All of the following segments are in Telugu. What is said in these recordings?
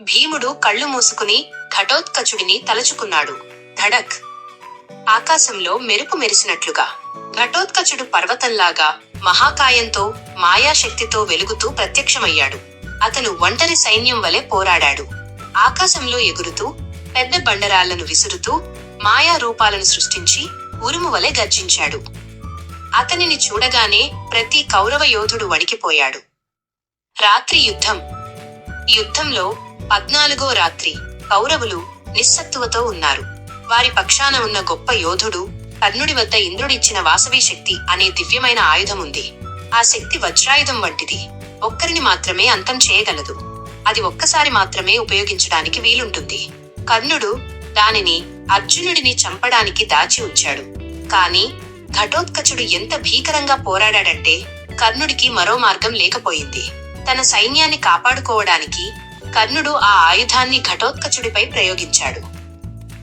భీముడు కళ్ళు మూసుకుని ఘటోత్కచుడిని తలచుకున్నాడు. ధడక్! ఆకాశంలో మెరుపు మెరిసినట్లుగా ఘటోత్కచుడు పర్వతంలాగా మహాకాయంతో, మాయాశక్తితో వెలుగుతూ ప్రత్యక్షమయ్యాడు. అతను ఒంటరి సైన్యం వలె పోరాడాడు. ఆకాశంలో ఎగురుతూ, పెద్ద బండరాళ్లను విసురుతూ, మాయా రూపాలను సృష్టించి ఉరుము వలె గర్జించాడు. అతనిని చూడగానే ప్రతి కౌరవ యోధుడు వణికిపోయాడు. రాత్రి యుద్ధం. యుద్ధంలో 14వ రాత్రి. కౌరవులు నిస్సత్తువతో ఉన్నారు. వారి పక్షాన ఉన్న గొప్ప యోధుడు కర్ణుడి వద్ద ఇంద్రుడిచ్చిన వాసవి శక్తి అనే దివ్యమైన ఆయుధముంది. ఆ శక్తి వజ్రాయుధం వంటిది. ఒక్కరిని మాత్రమే అంతం చేయగలదు. అది ఒక్కసారి మాత్రమే ఉపయోగించడానికి వీలుంటుంది. కర్ణుడు దానిని అర్జునుడిని చంపడానికి దాచి ఉంచాడు. కాని ఘటోత్కచుడు ఎంత భీకరంగా పోరాడాడంటే కర్ణుడికి మరో మార్గం లేకపోయింది. తన సైన్యాన్ని కాపాడుకోవడానికి కర్ణుడు ఆ ఆయుధాన్ని ఘటోత్కచుడిపై ప్రయోగించాడు.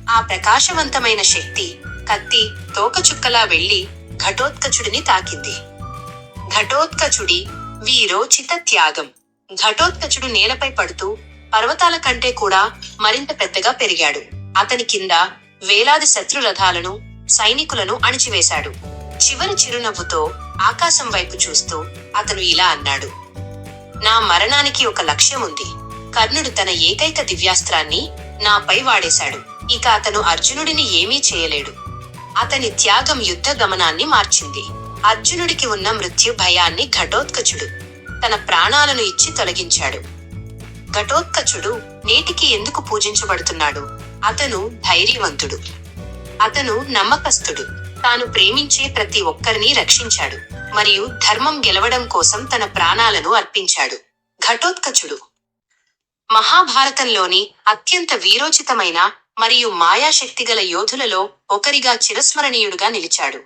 ఆ ప్రకాశవంతమైన శక్తి కత్తి తోకచుక్కలా వెళ్లి ఘటోత్కచుడిని తాకింది. ఘటోత్కచుడి వీరోచిత త్యాగం. ఘటోత్కచుడు నేలపై పడుతూ పర్వతాల కంటే కూడా మరింత పెద్దగా పెరిగాడు. అతని కింద వేలాది శత్రు రథాలను, సైనికులను అణిచివేశాడు. చివరి చిరునవ్వుతో ఆకాశం వైపు చూస్తూ అతను ఇలా అన్నాడు: నా మరణానికి ఒక లక్ష్యం ఉంది. కర్ణుడు తన ఏకైక దివ్యాస్త్రాన్ని నాపై వాడేశాడు. ఇక అతను అర్జునుడిని ఏమీ చేయలేడు. అతని త్యాగం యుద్ధ గమనాన్ని మార్చింది. అర్జునుడికి ఉన్న మృత్యు భయాన్ని ఘటోత్కచుడు తన ప్రాణాలను ఇచ్చి తొలగించాడు. ఘటోత్కచుడు నేటికి ఎందుకు పూజించబడుతున్నాడు? అతను ధైర్యవంతుడు. అతను నమ్మకస్తుడు. తాను ప్రేమించే ప్రతి ఒక్కరిని రక్షించాడు. మరియు ధర్మం గెలవడం కోసం తన ప్రాణాలను అర్పించాడు. ఘటోత్కచుడు మహాభారతంలోని అత్యంత వీరోచితమైన మరియు మాయాశక్తిగల యోధులలో ఒకరిగా చిరస్మరణీయుడుగా నిలిచాడు.